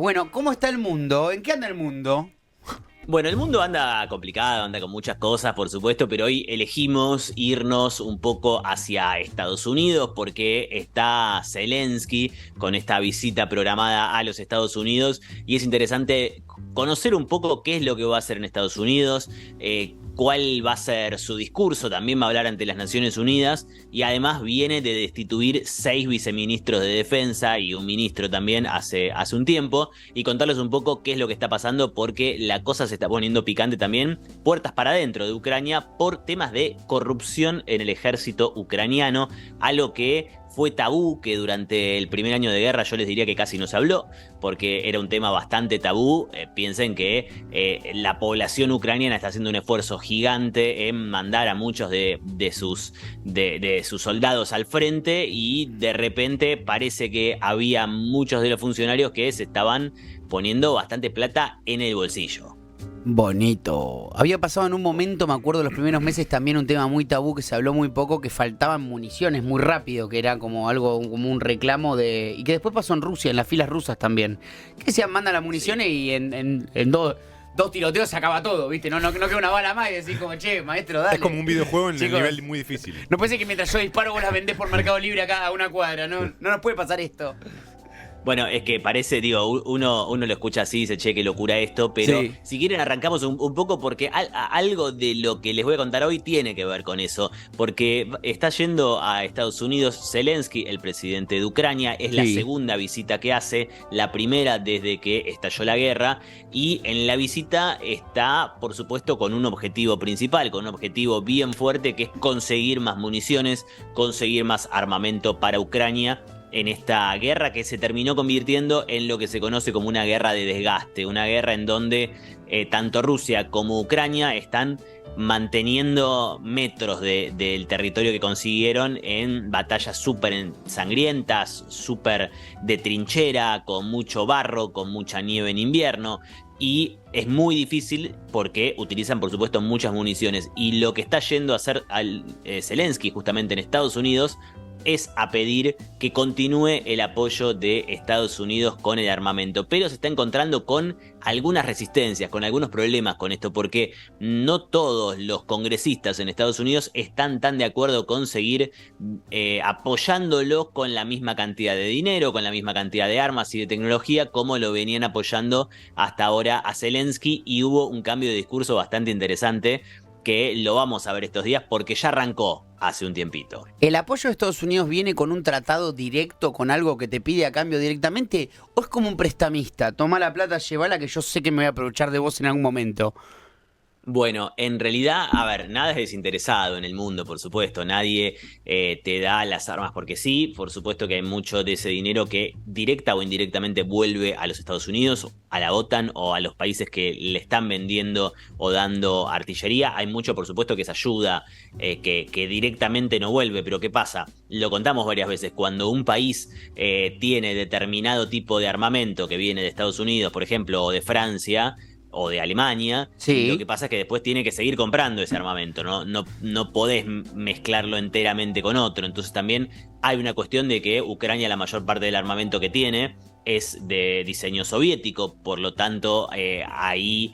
Bueno, ¿cómo está el mundo? ¿En qué anda el mundo? Bueno, el mundo anda complicado, anda con muchas cosas, por supuesto, pero hoy elegimos irnos un poco hacia Estados Unidos porque está Zelensky con esta visita programada a los Estados Unidos y es interesante conocer un poco qué es lo que va a hacer en Estados Unidos, cuál va a ser su discurso, también va a hablar ante las Naciones Unidas y además viene de destituir 6 viceministros de defensa y un ministro también hace un tiempo y contarles un poco qué es lo que está pasando porque la cosa se está poniendo picante también, puertas para adentro de Ucrania por temas de corrupción en el ejército ucraniano, algo que fue tabú, que durante el primer año de guerra yo les diría que casi no se habló, porque era un tema bastante tabú. Piensen que la población ucraniana está haciendo un esfuerzo gigante en mandar a muchos de sus soldados al frente y de repente parece que había muchos de los funcionarios que se estaban poniendo bastante plata en el bolsillo. Bonito. Había pasado en un momento, me acuerdo, los primeros meses también un tema muy tabú que se habló muy poco, que faltaban municiones muy rápido, que era como algo, como un reclamo de... Y que después pasó en Rusia, en las filas rusas también. Que decían, mandan las municiones Sí. y en dos tiroteos se acaba todo, ¿viste? No queda una bala más y decís como, che, maestro, dale. Es como un videojuego en el Chicos, nivel muy difícil. no puede ser que mientras yo disparo vos las vendés por Mercado Libre acá a una cuadra, no nos puede pasar esto. Bueno, es que parece, digo, uno lo escucha así y dice, che, qué locura esto, pero Sí. si quieren arrancamos un poco porque algo de lo que les voy a contar hoy tiene que ver con eso, porque está yendo a Estados Unidos Zelensky, el presidente de Ucrania, es la Sí. segunda visita que hace, la primera desde que estalló la guerra, y en la visita está, por supuesto, con un objetivo principal, con un objetivo bien fuerte, que es conseguir más municiones, conseguir más armamento para Ucrania en esta guerra que se terminó convirtiendo en lo que se conoce como una guerra de desgaste, una guerra en donde tanto Rusia como Ucrania están manteniendo metros del territorio que consiguieron en batallas súper sangrientas, súper de trinchera, con mucho barro, con mucha nieve en invierno. Y es muy difícil porque utilizan, por supuesto, muchas municiones. Y lo que está yendo a hacer Zelensky justamente en Estados Unidos es a pedir que continúe el apoyo de Estados Unidos con el armamento, pero se está encontrando con algunas resistencias, con algunos problemas con esto, porque no todos los congresistas en Estados Unidos están tan de acuerdo con seguir apoyándolo con la misma cantidad de dinero, con la misma cantidad de armas y de tecnología como lo venían apoyando hasta ahora a Zelensky, y hubo un cambio de discurso bastante interesante que lo vamos a ver estos días porque ya arrancó hace un tiempito. ¿El apoyo de Estados Unidos viene con un tratado directo, con algo que te pide a cambio directamente? ¿O es como un prestamista? Toma la plata, llévala que yo sé que me voy a aprovechar de vos en algún momento. Bueno, en realidad, a ver, nada es desinteresado en el mundo, por supuesto. Nadie te da las armas porque sí. Por supuesto que hay mucho de ese dinero que directa o indirectamente vuelve a los Estados Unidos, a la OTAN o a los países que le están vendiendo o dando artillería. Hay mucho, por supuesto, que es ayuda, que directamente no vuelve. Pero ¿qué pasa? Lo contamos varias veces. Cuando un país tiene determinado tipo de armamento que viene de Estados Unidos, por ejemplo, o de Francia o de Alemania, lo que Sí. pasa es que después tiene que seguir comprando ese armamento, no podés mezclarlo enteramente con otro. Entonces también hay una cuestión de que Ucrania, la mayor parte del armamento que tiene es de diseño soviético, por lo tanto ahí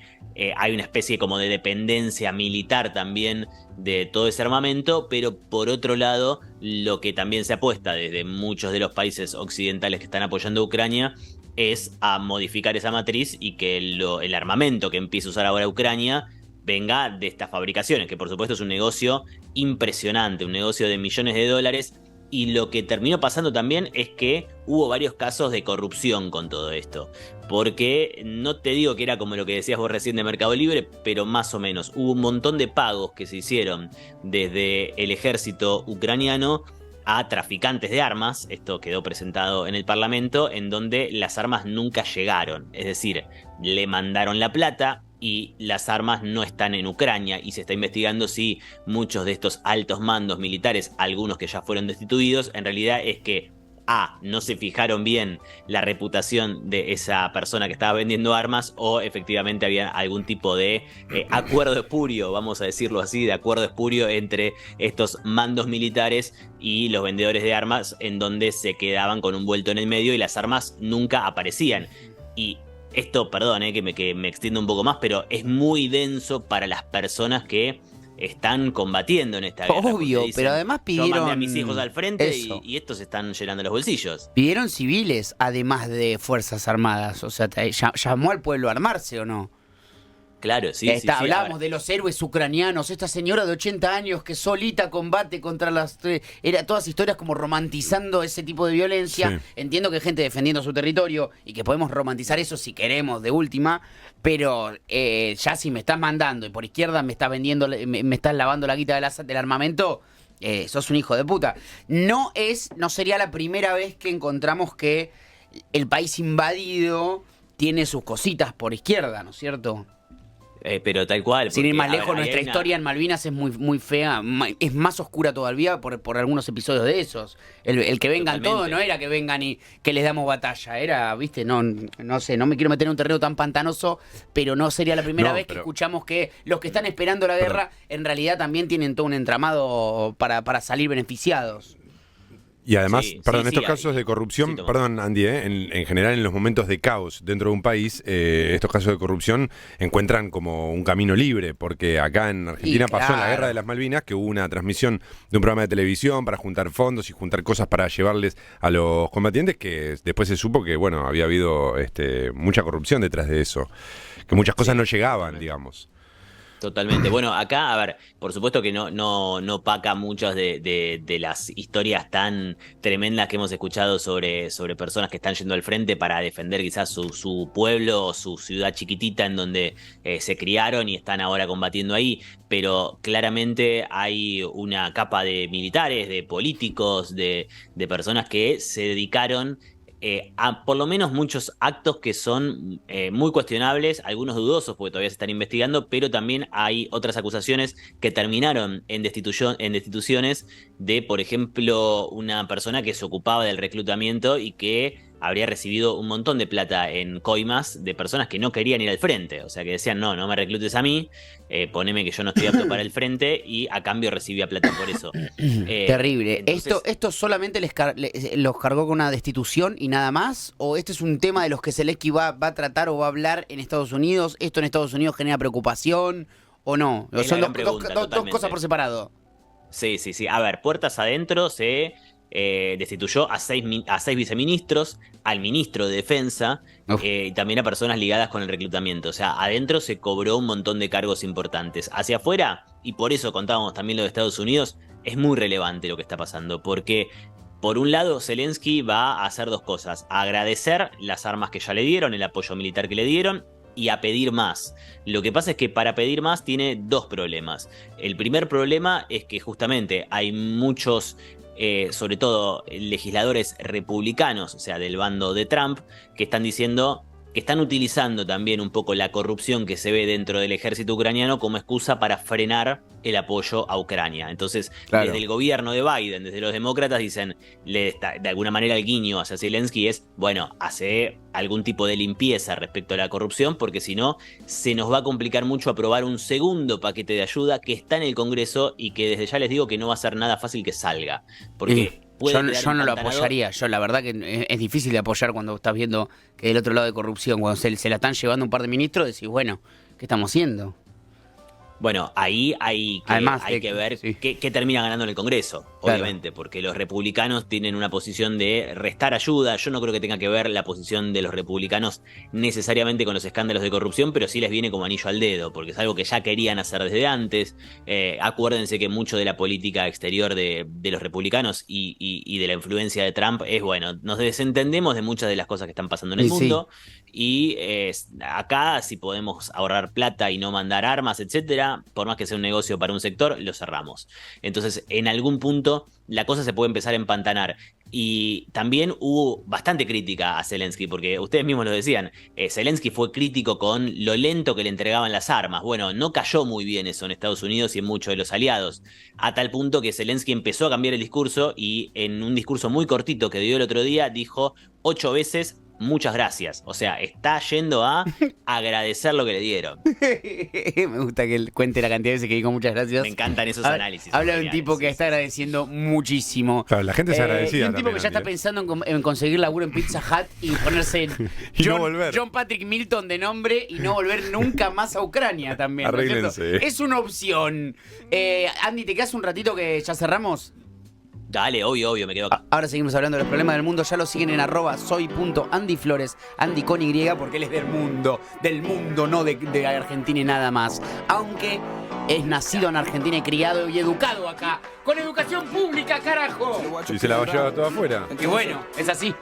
hay una especie como de dependencia militar también de todo ese armamento, pero por otro lado, lo que también se apuesta desde muchos de los países occidentales que están apoyando a Ucrania es a modificar esa matriz y que el armamento que empieza a usar ahora Ucrania venga de estas fabricaciones, que por supuesto es un negocio impresionante, un negocio de millones de dólares. Y lo que terminó pasando también es que hubo varios casos de corrupción con todo esto. Porque no te digo que era como lo que decías vos recién de Mercado Libre, pero más o menos. Hubo un montón de pagos que se hicieron desde el ejército ucraniano a traficantes de armas. Esto quedó presentado en el Parlamento, en donde las armas nunca llegaron. Es decir, le mandaron la plata y las armas no están en Ucrania, y se está investigando si muchos de estos altos mandos militares, algunos que ya fueron destituidos, en realidad es que no se fijaron bien la reputación de esa persona que estaba vendiendo armas, o efectivamente había algún tipo de acuerdo espurio, vamos a decirlo así, de acuerdo espurio entre estos mandos militares y los vendedores de armas, en donde se quedaban con un vuelto en el medio y las armas nunca aparecían. Y esto, perdón, que me extiendo un poco más, pero es muy denso para las personas que están combatiendo en esta guerra. Obvio, Dicen, pero además yo mandé pidieron a mis hijos al frente y eso. estos están llenando los bolsillos. Pidieron civiles, además de Fuerzas Armadas. O sea, llamó al pueblo a armarse, ¿o no? Claro, sí, sí, sí. Hablábamos de los héroes ucranianos, esta señora de 80 años que solita combate contra las... Era todas historias como romantizando ese tipo de violencia. Sí. Entiendo que hay gente defendiendo su territorio y que podemos romantizar eso si queremos de última, pero ya si me estás mandando y por izquierda me estás vendiendo, me estás lavando la guita del armamento, sos un hijo de puta. No sería la primera vez que encontramos que el país invadido tiene sus cositas por izquierda, ¿no es cierto? Pero tal cual. Sin ir porque, más a ver, lejos, ahí nuestra hay una- historia en Malvinas es muy fea, es más oscura todavía por algunos episodios de esos. El que vengan Totalmente. todos no era que vengan y que les damos batalla, era, viste, no sé, no me quiero meter en un terreno tan pantanoso, pero no sería la primera No, vez que pero- escuchamos que los que están esperando la guerra en realidad también tienen todo un entramado para salir beneficiados. Y además, Sí, perdón, sí, estos sí, casos de corrupción, sí, Tomás. perdón Andy, en general en los momentos de caos dentro de un país, estos casos de corrupción encuentran como un camino libre, porque acá en Argentina Y pasó en la claro. Guerra de las Malvinas que hubo una transmisión de un programa de televisión para juntar fondos y juntar cosas para llevarles a los combatientes, que después se supo que, bueno, había habido mucha corrupción detrás de eso, que muchas cosas Sí, no llegaban, totalmente. digamos. Totalmente. Bueno, acá, a ver, por supuesto que no opaca muchas de las historias tan tremendas que hemos escuchado sobre personas que están yendo al frente para defender quizás su pueblo o su ciudad chiquitita en donde se criaron y están ahora combatiendo ahí, pero claramente hay una capa de militares, de políticos, de personas que se dedicaron a por lo menos muchos actos que son muy cuestionables, algunos dudosos porque todavía se están investigando, pero también hay otras acusaciones que terminaron en destituciones de, por ejemplo, una persona que se ocupaba del reclutamiento y que habría recibido un montón de plata en coimas de personas que no querían ir al frente, o sea que decían no me reclutes a mí, poneme que yo no estoy apto para el frente y a cambio recibía plata por eso. Terrible. Entonces, ¿Esto solamente los cargó con una destitución y nada más? ¿O este es un tema de los que Zelensky va a tratar o va a hablar en Estados Unidos? ¿Esto en Estados Unidos genera preocupación o no? Es Son la dos, gran pregunta, dos totalmente. cosas por separado. Sí, sí, sí. A ver, puertas adentro se destituyó a seis viceministros, al ministro de Defensa Uf. y también a personas ligadas con el reclutamiento. O sea, adentro se cobró un montón de cargos importantes. Hacia afuera, y por eso contábamos también lo de Estados Unidos, es muy relevante lo que está pasando, porque por un lado Zelensky va a hacer dos cosas: a agradecer las armas que ya le dieron, el apoyo militar que le dieron, y a pedir más. Lo que pasa es que para pedir más tiene dos problemas. El primer problema es que justamente hay muchos, sobre todo legisladores republicanos, o sea, del bando de Trump, que están diciendo que están utilizando también un poco la corrupción que se ve dentro del ejército ucraniano como excusa para frenar el apoyo a Ucrania. Entonces, Claro. desde el gobierno de Biden, desde los demócratas, dicen, de alguna manera el guiño hacia Zelensky es, bueno, hace algún tipo de limpieza respecto a la corrupción, porque si no, se nos va a complicar mucho aprobar un segundo paquete de ayuda que está en el Congreso y que desde ya les digo que no va a ser nada fácil que salga. Porque puede Yo quedar no lo empantanado. apoyaría. Yo la verdad que es difícil de apoyar cuando estás viendo que del otro lado de corrupción, cuando se la están llevando un par de ministros, decís, bueno, ¿qué estamos haciendo? Bueno, ahí hay Además de que que- ver sí. qué termina ganando en el Congreso, Claro. obviamente, porque los republicanos tienen una posición de restar ayuda. Yo no creo que tenga que ver la posición de los republicanos necesariamente con los escándalos de corrupción, pero sí les viene como anillo al dedo, porque es algo que ya querían hacer desde antes. Acuérdense que mucho de la política exterior de los republicanos y de la influencia de Trump es, bueno, nos desentendemos de muchas de las cosas que están pasando en el Y sí. mundo. Y acá, si podemos ahorrar plata y no mandar armas, etcétera, por más que sea un negocio para un sector, lo cerramos. Entonces, en algún punto, la cosa se puede empezar a empantanar. Y también hubo bastante crítica a Zelensky, porque ustedes mismos lo decían, Zelensky fue crítico con lo lento que le entregaban las armas. Bueno, no cayó muy bien eso en Estados Unidos y en muchos de los aliados, a tal punto que Zelensky empezó a cambiar el discurso y en un discurso muy cortito que dio el otro día, dijo 8 veces muchas gracias. O sea, está yendo a agradecer lo que le dieron. Me gusta que él cuente la cantidad de veces que dijo muchas gracias. Me encantan esos análisis. Habla de un geniales, tipo que sí, está agradeciendo muchísimo. Claro, la gente es agradecida. Y un tipo también, que ya está Andy, ¿eh? pensando en conseguir laburo en Pizza Hut y ponerse Y no volver. John Patrick Milton de nombre y no volver nunca más a Ucrania también. ¿no es cierto? Arréglense. Es una opción. Andy, ¿te quedas un ratito que ya cerramos? Dale, obvio, me quedo acá. Ahora seguimos hablando de los problemas del mundo. Ya lo siguen en @soy.andyflores. Andy con Y porque él es del mundo, no de Argentina y nada más. Aunque es nacido en Argentina y criado y educado acá. Con educación pública, carajo. Y se la va a llevar todo afuera. Y bueno, es así.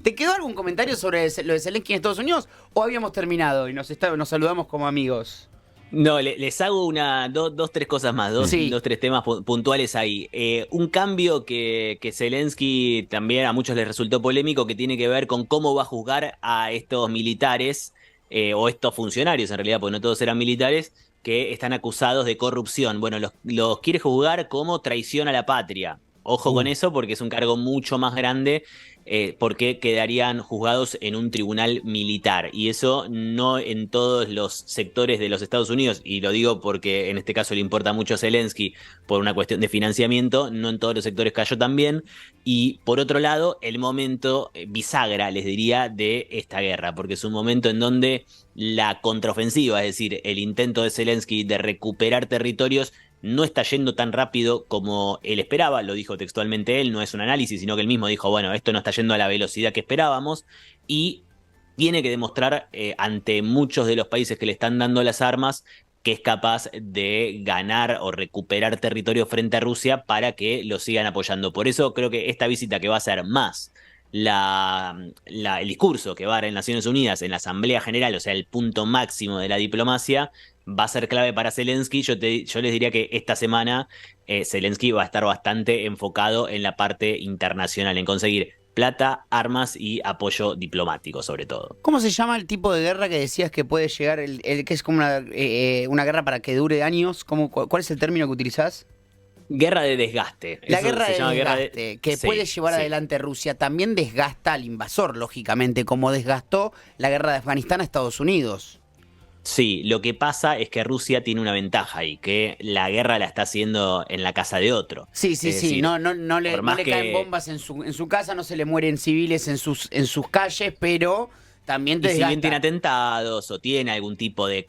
¿Te quedó algún comentario sobre lo de Zelensky en Estados Unidos? ¿O habíamos terminado y nos saludamos como amigos? No, les hago dos, tres cosas más, dos, tres temas puntuales ahí. Un cambio que Zelensky también a muchos les resultó polémico, que tiene que ver con cómo va a juzgar a estos militares, o estos funcionarios en realidad, porque no todos eran militares, que están acusados de corrupción. Bueno, los quiere juzgar como traición a la patria. Ojo con eso, porque es un cargo mucho más grande, porque quedarían juzgados en un tribunal militar. Y eso no en todos los sectores de los Estados Unidos, y lo digo porque en este caso le importa mucho a Zelensky por una cuestión de financiamiento, no en todos los sectores cayó tan bien. Y por otro lado, el momento bisagra, les diría, de esta guerra, porque es un momento en donde la contraofensiva, es decir, el intento de Zelensky de recuperar territorios, no está yendo tan rápido como él esperaba, lo dijo textualmente él, no es un análisis, sino que él mismo dijo, bueno, esto no está yendo a la velocidad que esperábamos, y tiene que demostrar ante muchos de los países que le están dando las armas que es capaz de ganar o recuperar territorio frente a Rusia para que lo sigan apoyando. Por eso creo que esta visita, que va a ser más el discurso que va a dar en Naciones Unidas, en la Asamblea General, o sea, el punto máximo de la diplomacia, va a ser clave para Zelensky. Yo les diría que esta semana Zelensky va a estar bastante enfocado en la parte internacional, en conseguir plata, armas y apoyo diplomático, sobre todo. ¿Cómo se llama el tipo de guerra que decías que puede llegar, el que es como una guerra para que dure años? ¿Cuál es el término que utilizás? Guerra de desgaste. La Eso guerra se de llama desgaste que Sí, puede llevar sí. adelante Rusia también desgasta al invasor, lógicamente, como desgastó la guerra de Afganistán a Estados Unidos. Sí, lo que pasa es que Rusia tiene una ventaja ahí, que la guerra la está haciendo en la casa de otro. Sí, Es decir, no por le más que- caen bombas en su casa, no se le mueren civiles en sus calles, pero también te Y si desgasta. bien tiene atentados o tiene algún tipo de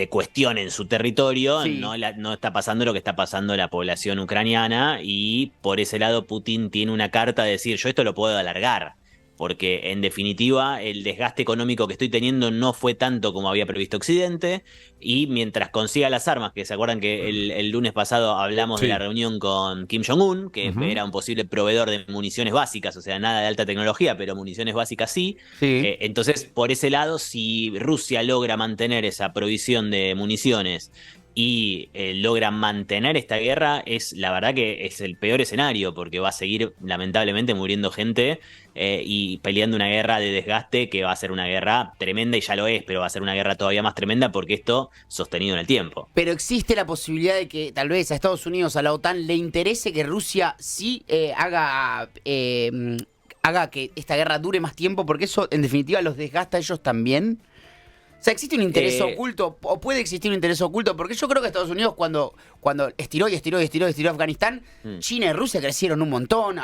cuestión en su territorio, Sí. no está pasando lo que está pasando la población ucraniana, y por ese lado Putin tiene una carta de decir, yo esto lo puedo alargar, porque en definitiva el desgaste económico que estoy teniendo no fue tanto como había previsto Occidente, y mientras consiga las armas, que se acuerdan que el lunes pasado hablamos Sí. de la reunión con Kim Jong-un, que era un posible proveedor de municiones básicas, o sea, nada de alta tecnología, pero municiones básicas sí. Sí. Entonces, por ese lado, si Rusia logra mantener esa provisión de municiones y logra mantener esta guerra, la verdad que es el peor escenario, porque va a seguir lamentablemente muriendo gente y peleando una guerra de desgaste que va a ser una guerra tremenda, y ya lo es, pero va a ser una guerra todavía más tremenda porque esto sostenido en el tiempo. Pero existe la posibilidad de que tal vez a Estados Unidos, a la OTAN, le interese que Rusia sí haga que esta guerra dure más tiempo, porque eso en definitiva los desgasta a ellos también. O sea, ¿existe un interés oculto o puede existir un interés oculto? Porque yo creo que Estados Unidos cuando estiró Afganistán, China y Rusia crecieron un montón,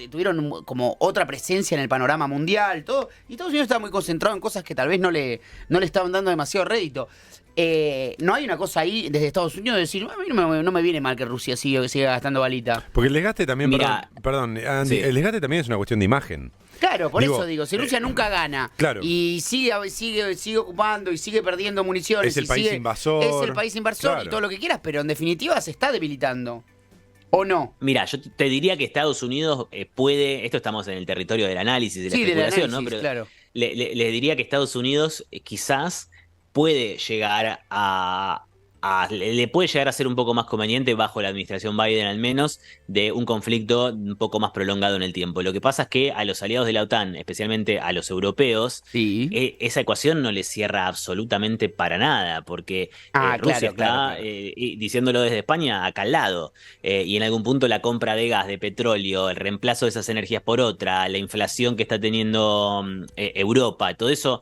tuvieron como otra presencia en el panorama mundial, todo, y Estados Unidos estaba muy concentrado en cosas que tal vez no le estaban dando demasiado rédito. ¿No hay una cosa ahí desde Estados Unidos de decir, a mí no me viene mal que Rusia siga gastando balita? Porque el desgaste también, Mira, perdón, Andy, sí. el desgaste también es una cuestión de imagen. Claro, por Digo, eso digo, si Rusia nunca gana claro. y sigue ocupando y sigue perdiendo municiones, Es el y país invasor. es el país invasor Claro. y todo lo que quieras, pero en definitiva se está debilitando. ¿O no? Mira, yo te diría que Estados Unidos puede, esto estamos en el territorio del análisis, de la Sí, del especulación, análisis, ¿no? Pero claro. le diría que Estados Unidos quizás puede llegar a le puede llegar a ser un poco más conveniente bajo la administración Biden al menos de un conflicto un poco más prolongado en el tiempo. Lo que pasa es que a los aliados de la OTAN, especialmente a los europeos, Sí. esa ecuación no les cierra absolutamente para nada, porque Claro, Rusia está, claro. y diciéndolo desde España, acá al lado, y en algún punto la compra de gas, de petróleo, el reemplazo de esas energías por otra, la inflación que está teniendo Europa, todo eso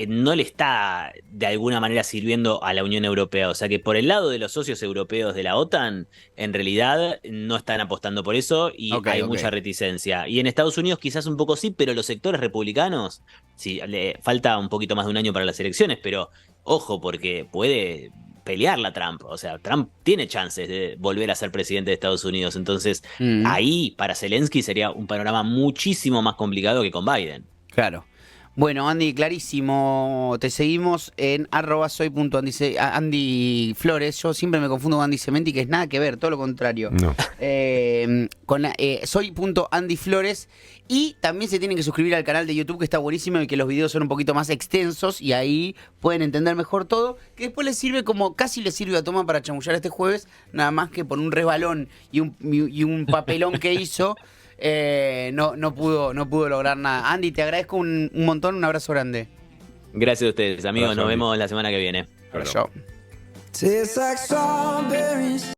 no le está de alguna manera sirviendo a la Unión Europea. O sea que por el lado de los socios europeos de la OTAN, en realidad no están apostando por eso y Ok, hay ok. mucha reticencia. Y en Estados Unidos quizás un poco sí, pero los sectores republicanos, sí, le falta un poquito más de un año para las elecciones, pero ojo, porque puede pelearla Trump. O sea, Trump tiene chances de volver a ser presidente de Estados Unidos. Entonces, Mm, ahí para Zelensky sería un panorama muchísimo más complicado que con Biden. claro. Bueno, Andy, clarísimo. Te seguimos en @soy.Andy Flores. Yo siempre me confundo con Andy Cementi, que es nada que ver, todo lo contrario. No. Soy.Andy Flores. Y también se tienen que suscribir al canal de YouTube, que está buenísimo y que los videos son un poquito más extensos y ahí pueden entender mejor todo. Que después les sirve como, casi les sirve a Toma para chamullar este jueves, nada más que por un resbalón y un papelón que hizo. No pudo lograr nada. Andy, te agradezco un montón, un abrazo grande. Gracias a ustedes, amigos. Abrazo, Nos Andy. vemos la semana que viene. Abrazo. Tastes like strawberries.